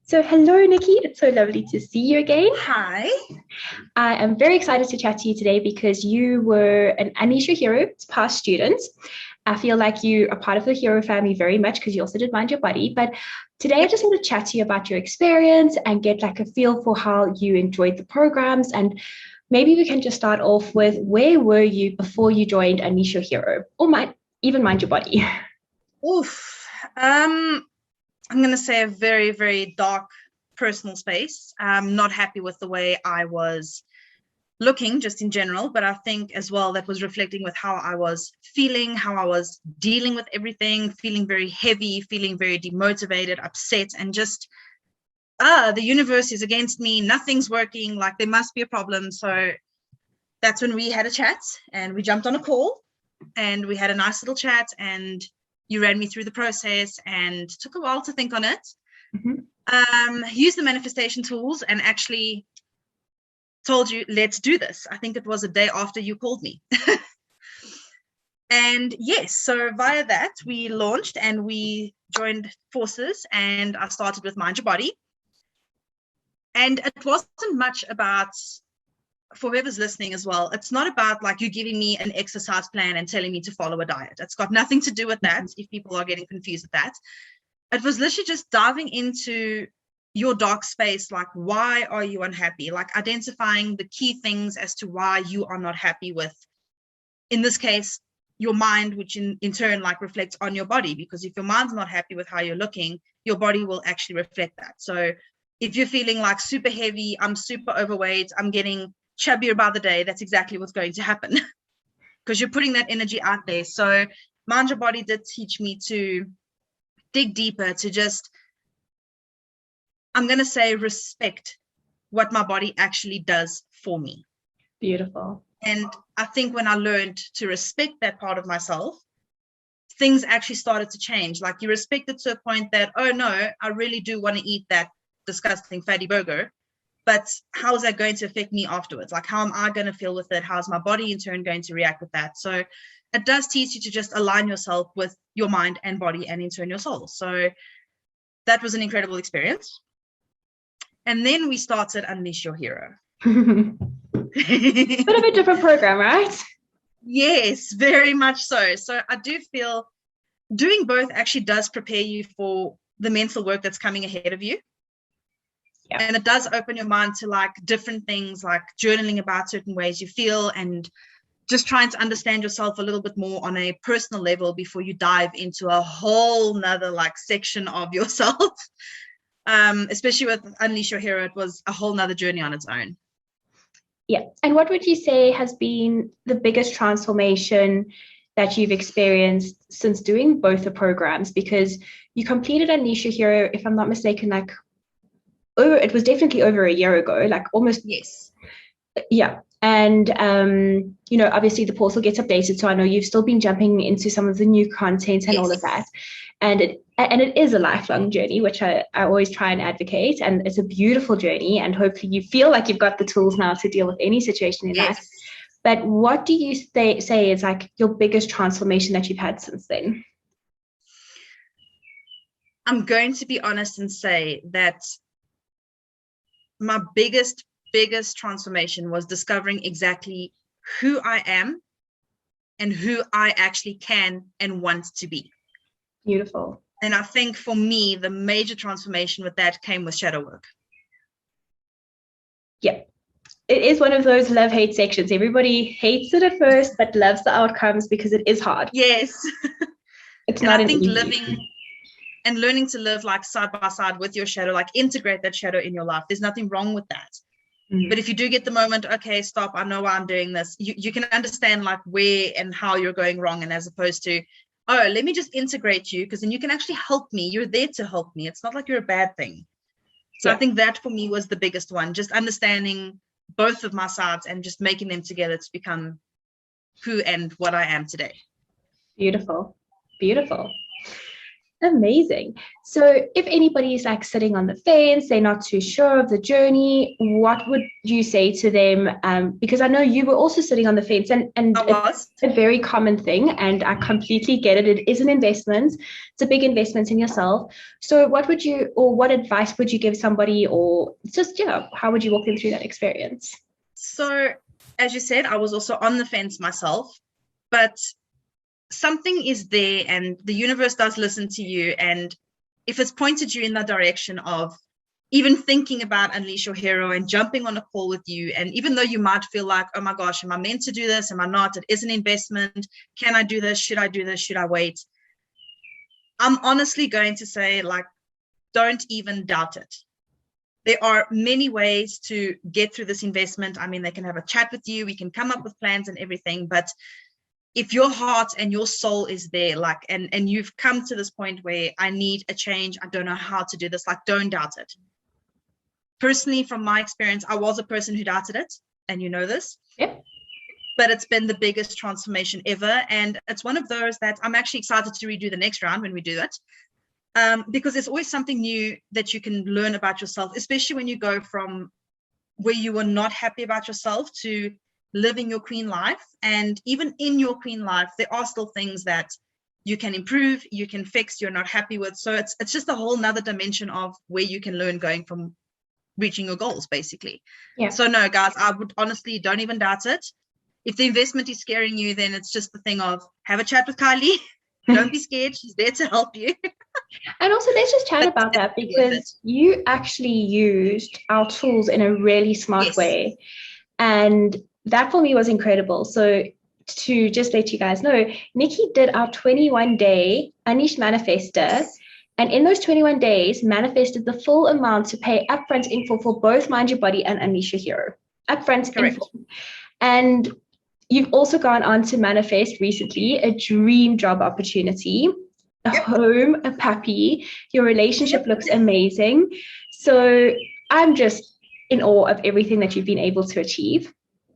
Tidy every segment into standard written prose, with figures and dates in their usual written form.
So, hello, Nikki. It's so lovely to see you again. Hi. I am very excited to chat to you today because you were an Anisha Hero past student. I feel like you are part of the Hero family very much because you also did Mind Your Body. But today, I Yep. just want to chat to you about your experience and get like a feel for how you enjoyed the programs. And maybe we can just start off with where were you before you joined Anisha Hero or even Mind Your Body? Oof. I'm going to say a very, very dark personal space. I'm not happy with the way I was looking just in general, but I think as well that was reflecting with how I was feeling, how I was dealing with everything, feeling very heavy, feeling very demotivated, upset, and just, the universe is against me. Nothing's working. Like there must be a problem. So that's when we had a chat and we jumped on a call and we had a nice little chat and you ran me through the process and took a while to think on it. Mhm. Used the manifestation tools and actually told you, let's do this. I think it was a day after you called me. And yes, so via that, we launched and we joined forces and I started with Mind Your Body. And it wasn't much about, for whoever's listening as well, it's not about like you giving me an exercise plan and telling me to follow a diet. It's got nothing to do with that, if people are getting confused with that. It was literally just diving into your dark space, like why are you unhappy? Like identifying the key things as to why you are not happy with, in this case, your mind, which in turn like reflects on your body. Because if your mind's not happy with how you're looking, your body will actually reflect that. So if you're feeling like super heavy, I'm super overweight, I'm getting chubbier by the day, that's exactly what's going to happen because you're putting that energy out there. So Mind Your Body did teach me to dig deeper, to just, I'm going to say, respect what my body actually does for me. Beautiful. And I think when I learned to respect that part of myself, things actually started to change. Like you respect it to a point that, oh no, I really do want to eat that disgusting fatty burger. But how is that going to affect me afterwards? Like, how am I going to feel with it? How's my body in turn going to react with that? So it does teach you to just align yourself with your mind and body and in turn your soul. So that was an incredible experience. And then we started Unleash Your Hero. Bit of a different program, right? Yes, very much so. So I do feel doing both actually does prepare you for the mental work that's coming ahead of you. Yeah. And it does open your mind to like different things, like journaling about certain ways you feel and just trying to understand yourself a little bit more on a personal level before you dive into a whole nother like section of yourself. Especially with Unleash Your Hero, it was a whole nother journey on its own. Yeah. And what would you say has been the biggest transformation that you've experienced since doing both the programs? Because you completed Unleash Your Hero, if I'm not mistaken, like it was definitely over a year ago, like almost, Yes. yeah. And obviously the portal gets updated, so I know you've still been jumping into some of the new content and all of that. Yes. And it is a lifelong journey, which I always try and advocate, and it's a beautiful journey, and hopefully you feel like you've got the tools now to deal with any situation in life. Yes. But what do you say is like your biggest transformation that you've had since then? I'm going to be honest and say that my biggest transformation was discovering exactly who I am and who I actually can and want to be. Beautiful. And I think for me, the major transformation with that came with shadow work. Yeah. It is one of those love-hate sections. Everybody hates it at first, but loves the outcomes because it is hard. Yes. It's And not I an think easy. living and learning to live like side by side with your shadow, like integrate that shadow in your life. There's nothing wrong with that. But if you do get the moment, okay, stop, I know why I'm doing this, you can understand like where and how you're going wrong. And as opposed to, oh, let me just integrate you because then you can actually help me. You're there to help me. It's not like you're a bad thing. So I Yeah. think that for me was the biggest one, just understanding both of my sides and just making them together to become who and what I am today. Beautiful. Beautiful. Amazing. So if anybody is like sitting on the fence, they're not too sure of the journey, what would you say to them? Because I know you were also sitting on the fence, and I was. it's a very common thing, and I completely get it. It is an investment. It's a big investment in yourself. So what would you, or what advice would you give somebody, or just, how would you walk them through that experience? So, as you said, I was also on the fence myself, but something is there and the universe does listen to you. And if it's pointed you in the direction of even thinking about Unleash Your Hero and jumping on a call with you, and even though you might feel like, oh my gosh, am I meant to do this? Am I not? It is an investment. Can I do this? Should I do this? Should I wait? I'm honestly going to say, like, don't even doubt it. There are many ways to get through this investment. I mean, they can have a chat with you. We can come up with plans and everything, but if your heart and your soul is there, like, and you've come to this point where I need a change, I don't know how to do this, like, don't doubt it. Personally, from my experience, I was a person who doubted it, and you know this. Yep. But it's been the biggest transformation ever. And it's one of those that I'm actually excited to redo the next round when we do it. Because there's always something new that you can learn about yourself, especially when you go from where you were not happy about yourself to living your queen life. And even in your queen life, there are still things that you can improve, you can fix, you're not happy with. So it's just a whole nother dimension of where you can learn going from reaching your goals, basically. Yeah. So no, guys, I would honestly, don't even doubt it. If the investment is scaring you, then it's just the thing of have a chat with Kylie. Don't be scared. She's there to help you. And also, let's just chat about that, because you actually used our tools in a really smart way. And that for me was incredible. So to just let you guys know, Nikki did our 21-day Unleash Manifester. And in those 21 days, manifested the full amount to pay upfront in full for both Mind Your Body and Unleash Your Hero. Upfront in full. And you've also gone on to manifest recently a dream job opportunity, a home, a puppy. Your relationship looks amazing. So I'm just in awe of everything that you've been able to achieve.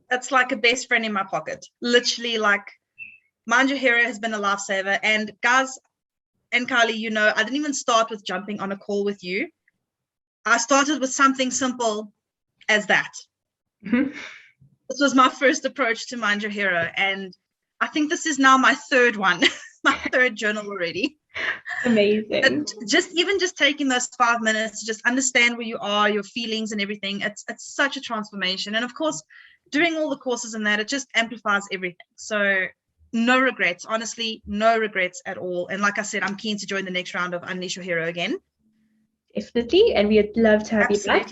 That's like a best friend in my pocket. Literally, like, Mind Your Hero has been a lifesaver. And guys and Kylie, you know, I didn't even start with jumping on a call with you. I started with something simple as that. Mm-hmm. This was my first approach to Mind Your Hero. And I think this is now my third one, my third journal already. Amazing. And just taking those 5 minutes to just understand where you are, your feelings and everything. It's such a transformation. And of course, doing all the courses and that, it just amplifies everything. So no regrets, honestly, no regrets at all. And like I said, I'm keen to join the next round of Unleash Your Hero again. Definitely. And we'd love to have you back.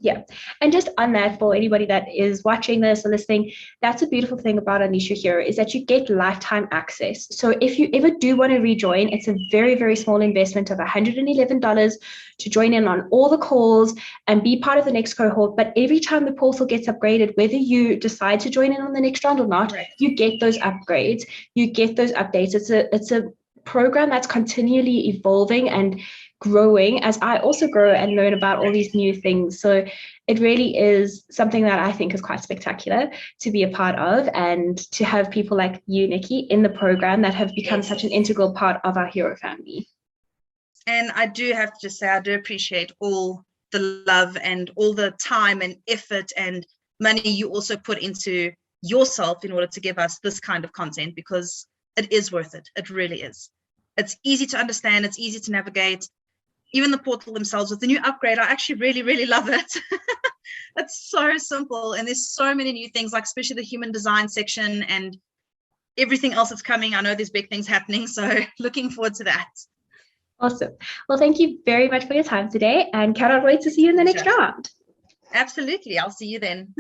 Yeah. And just on that, for anybody that is watching this or listening, that's a beautiful thing about Unleash Your Hero, is that you get lifetime access. So if you ever do want to rejoin, it's a very, very small investment of $111 to join in on all the calls and be part of the next cohort. But every time the portal gets upgraded, whether you decide to join in on the next round or not, you get those upgrades, you get those updates. It's a program that's continually evolving and growing as I also grow and learn about all these new things. So it really is something that I think is quite spectacular to be a part of, and to have people like you, Nikki, in the program that have become such an integral part of our hero family. And I do have to just say, I do appreciate all the love and all the time and effort and money you also put into yourself in order to give us this kind of content, because it is worth it. It really is. It's easy to understand. It's easy to navigate. Even the portal themselves with the new upgrade, I actually really, really love it. It's so simple. And there's so many new things, like especially the human design section and everything else that's coming. I know there's big things happening. So looking forward to that. Awesome. Well, thank you very much for your time today, and cannot wait to see you in the next round. Absolutely. I'll see you then.